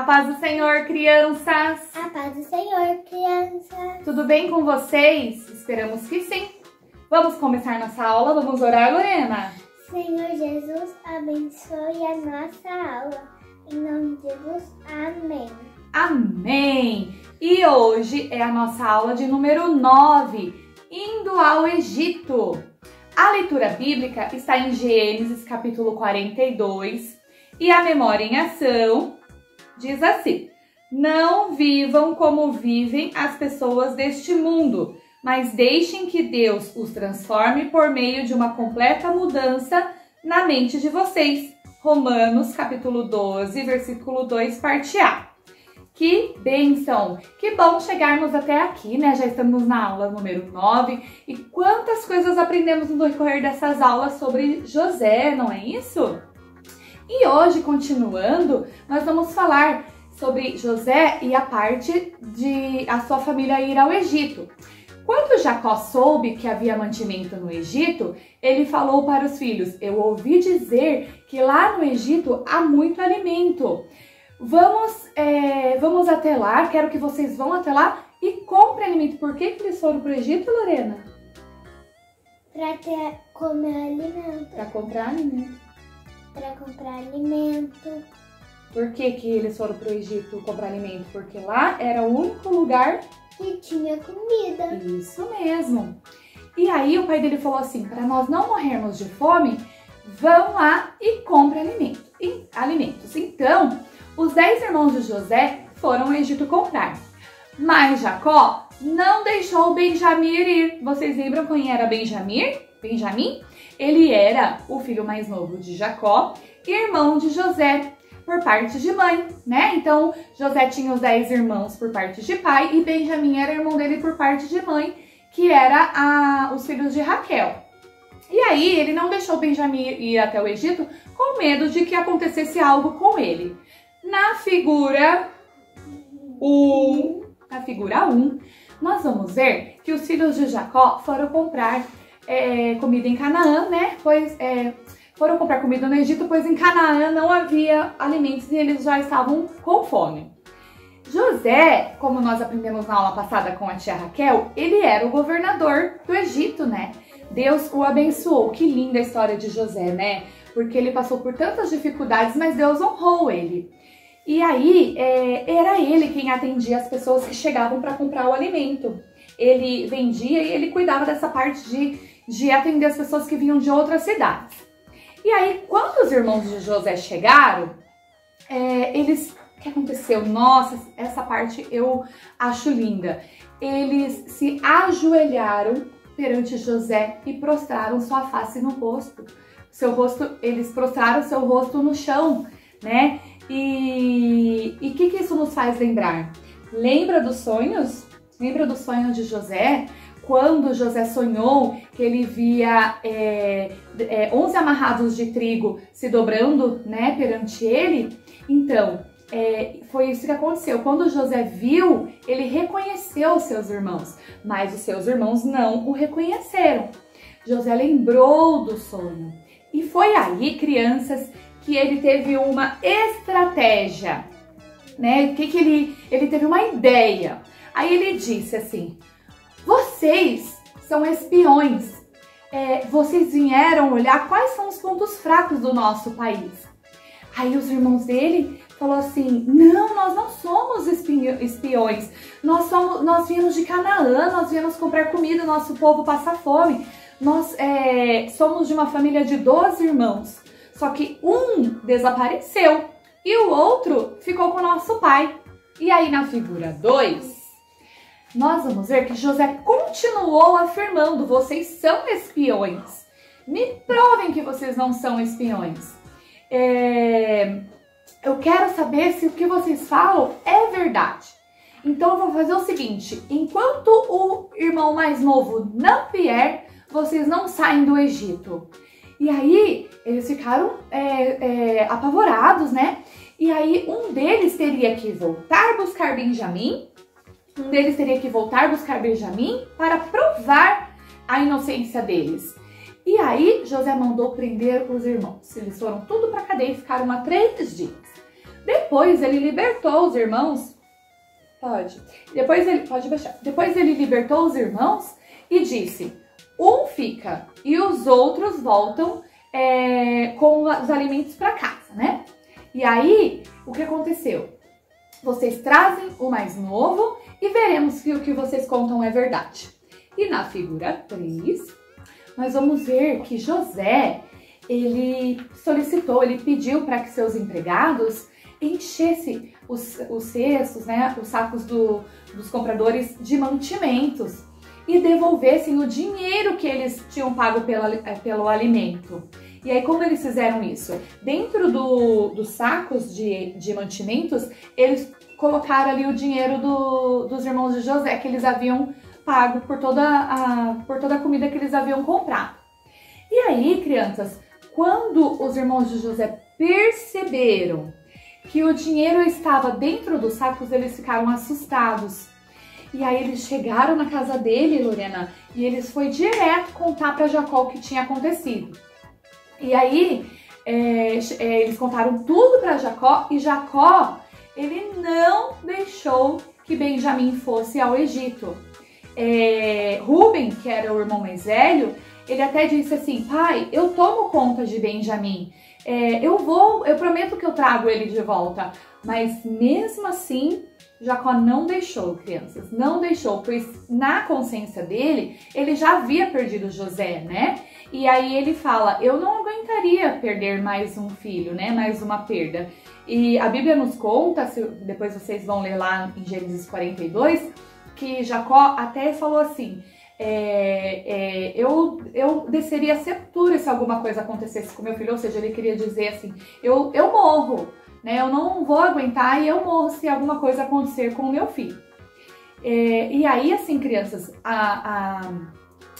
paz do Senhor, crianças! A paz do Senhor, crianças! Tudo bem com vocês? Esperamos que sim! Vamos começar nossa aula? Vamos orar, Lorena? Senhor Jesus, abençoe a nossa aula. Em nome de Jesus, amém! Amém! E hoje é a nossa aula de número 9, indo ao Egito. A leitura bíblica está em Gênesis, capítulo 42, e a memória em ação diz assim: não vivam como vivem as pessoas deste mundo, mas deixem que Deus os transforme por meio de uma completa mudança na mente de vocês. Romanos, capítulo 12, versículo 2, parte A. Que bênção! Que bom chegarmos até aqui, né? Já estamos na aula número 9 e quantas coisas aprendemos no decorrer dessas aulas sobre José, não é isso? E hoje, continuando, nós vamos falar sobre José e a parte de a sua família ir ao Egito. Quando Jacó soube que havia mantimento no Egito, ele falou para os filhos: eu ouvi dizer que lá no Egito há muito alimento. Vamos até lá, quero que vocês vão até lá e comprem alimento. Por que eles foram para o Egito, Lorena? Para comer alimento. Para comprar alimento. Para comprar alimento. Por que eles foram para o Egito comprar alimento? Porque lá era o único lugar que tinha comida. Isso mesmo. E aí o pai dele falou assim: para nós não morrermos de fome, vão lá e comprem alimentos. Então, os 10 irmãos de José foram ao Egito comprar. Mas Jacó não deixou Benjamim ir. Vocês lembram quem era Benjamim? Ele era o filho mais novo de Jacó, irmão de José, por parte de mãe, né? Então, José tinha os 10 irmãos por parte de pai e Benjamim era irmão dele por parte de mãe, que era os filhos de Raquel. E aí, ele não deixou Benjamim ir até o Egito com medo de que acontecesse algo com ele. Na figura 1, nós vamos ver que os filhos de Jacó foram comprar comida em Canaã, né? Foram comprar comida no Egito, pois em Canaã não havia alimentos e eles já estavam com fome. José, como nós aprendemos na aula passada com a tia Raquel, ele era o governador do Egito, né? Deus o abençoou. Que linda a história de José, né? Porque ele passou por tantas dificuldades, mas Deus honrou ele. E aí, era ele quem atendia as pessoas que chegavam para comprar o alimento. Ele vendia e ele cuidava dessa parte de atender as pessoas que vinham de outras cidades. E aí, quando os irmãos de José chegaram, o que aconteceu? Nossa, essa parte eu acho linda. Eles se ajoelharam perante José e prostraram sua face no rosto. Eles prostraram seu rosto no chão, né? E o que isso nos faz lembrar? Lembra dos sonhos? Lembra dos sonhos de José? Quando José sonhou que ele via 11 amarrados de trigo se dobrando, né, perante ele? Então, foi isso que aconteceu. Quando José viu, ele reconheceu os seus irmãos, mas os seus irmãos não o reconheceram. José lembrou do sonho. E foi aí, crianças, que ele teve uma estratégia, né? Ele teve uma ideia. Aí ele disse assim: vocês são espiões. Vocês vieram olhar quais são os pontos fracos do nosso país. Aí os irmãos dele falaram assim: não, nós não somos espiões. Nós viemos de Canaã, nós viemos comprar comida, nosso povo passa fome. Nós somos de uma família de 12 irmãos. Só que um desapareceu e o outro ficou com o nosso pai. E aí na figura 2, nós vamos ver que José continuou afirmando: vocês são espiões. Me provem que vocês não são espiões. Eu quero saber se o que vocês falam é verdade. Então eu vou fazer o seguinte: enquanto o irmão mais novo não vier, vocês não saem do Egito. E aí eles ficaram apavorados, né? E aí um deles teria que voltar buscar Benjamim. Para provar a inocência deles. E aí José mandou prender os irmãos. Eles foram tudo para a cadeia e ficaram lá 3 dias. depois ele libertou os irmãos. Pode baixar. Depois ele libertou os irmãos e disse: um fica e os outros voltam com os alimentos para casa, né? E aí, o que aconteceu? Vocês trazem o mais novo e veremos se o que vocês contam é verdade. E na figura 3, nós vamos ver que José, ele pediu para que seus empregados enchessem os cestos, né, os sacos dos compradores de mantimentos e devolvessem o dinheiro que eles tinham pago pelo alimento. E aí, como eles fizeram isso? Dentro dos sacos de mantimentos, eles colocaram ali o dinheiro dos irmãos de José, que eles haviam pago por toda a comida que eles haviam comprado. E aí, crianças, quando os irmãos de José perceberam que o dinheiro estava dentro dos sacos, eles ficaram assustados. E aí eles chegaram na casa dele, Lorena, e eles foram direto contar para Jacó o que tinha acontecido. E aí eles contaram tudo para Jacó, e Jacó, ele não deixou que Benjamim fosse ao Egito. Rúben, que era o irmão mais velho, ele até disse assim: pai, eu tomo conta de Benjamim, eu prometo que eu trago ele de volta. Mas mesmo assim, Jacó não deixou, crianças, não deixou, pois na consciência dele, ele já havia perdido José, né? E aí ele fala: eu não aguentaria perder mais um filho, né? Mais uma perda. E a Bíblia nos conta, depois vocês vão ler lá em Gênesis 42, que Jacó até falou assim: eu desceria a sepultura se alguma coisa acontecesse com meu filho. Ou seja, ele queria dizer assim: eu morro, né? Eu não vou aguentar e eu morro se alguma coisa acontecer com o meu filho. E aí, assim, crianças,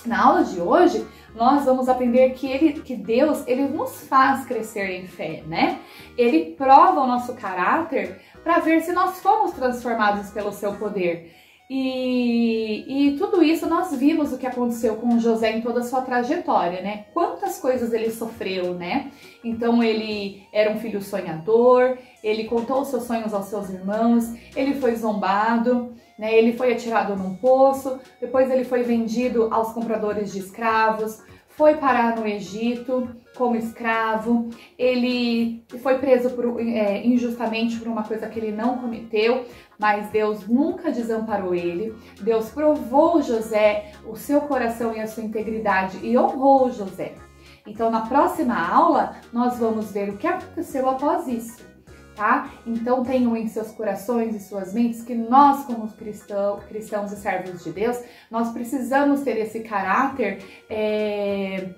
na aula de hoje, nós vamos aprender que Deus, ele nos faz crescer em fé, né? Ele prova o nosso caráter para ver se nós fomos transformados pelo seu poder. E tudo isso nós vimos o que aconteceu com José em toda a sua trajetória, né? Quantas coisas ele sofreu, né? Então ele era um filho sonhador, ele contou os seus sonhos aos seus irmãos, ele foi zombado, né? Ele foi atirado num poço, depois ele foi vendido aos compradores de escravos, foi parar no Egito como escravo, ele foi preso injustamente por uma coisa que ele não cometeu, mas Deus nunca desamparou ele. Deus provou José, o seu coração e a sua integridade, e honrou José. Então, na próxima aula, nós vamos ver o que aconteceu após isso, tá? Então, tenham em seus corações e suas mentes que nós, como cristãos e servos de Deus, nós precisamos ter esse caráter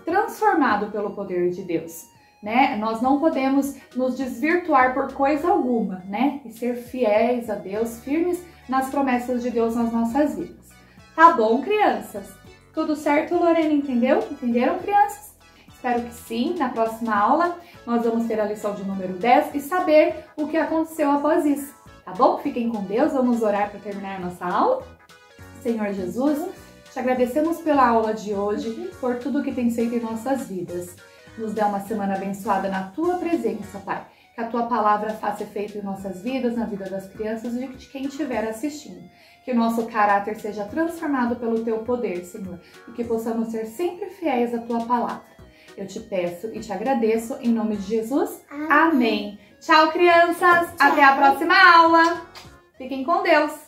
transformado pelo poder de Deus, né? Nós não podemos nos desvirtuar por coisa alguma, né? E ser fiéis a Deus, firmes nas promessas de Deus nas nossas vidas. Tá bom, crianças? Tudo certo, Lorena? Entendeu? Entenderam, crianças? Espero que sim. Na próxima aula, nós vamos ter a lição de número 10 e saber o que aconteceu após isso. Tá bom? Fiquem com Deus. Vamos orar para terminar a nossa aula. Senhor Jesus, te agradecemos pela aula de hoje, por tudo que tem feito em nossas vidas. Nos dê uma semana abençoada na Tua presença, Pai. Que a Tua palavra faça efeito em nossas vidas, na vida das crianças e de quem estiver assistindo. Que o nosso caráter seja transformado pelo Teu poder, Senhor. E que possamos ser sempre fiéis à Tua palavra. Eu te peço e te agradeço em nome de Jesus. Amém. Tchau, crianças. Tchau. Até a próxima aula. Fiquem com Deus.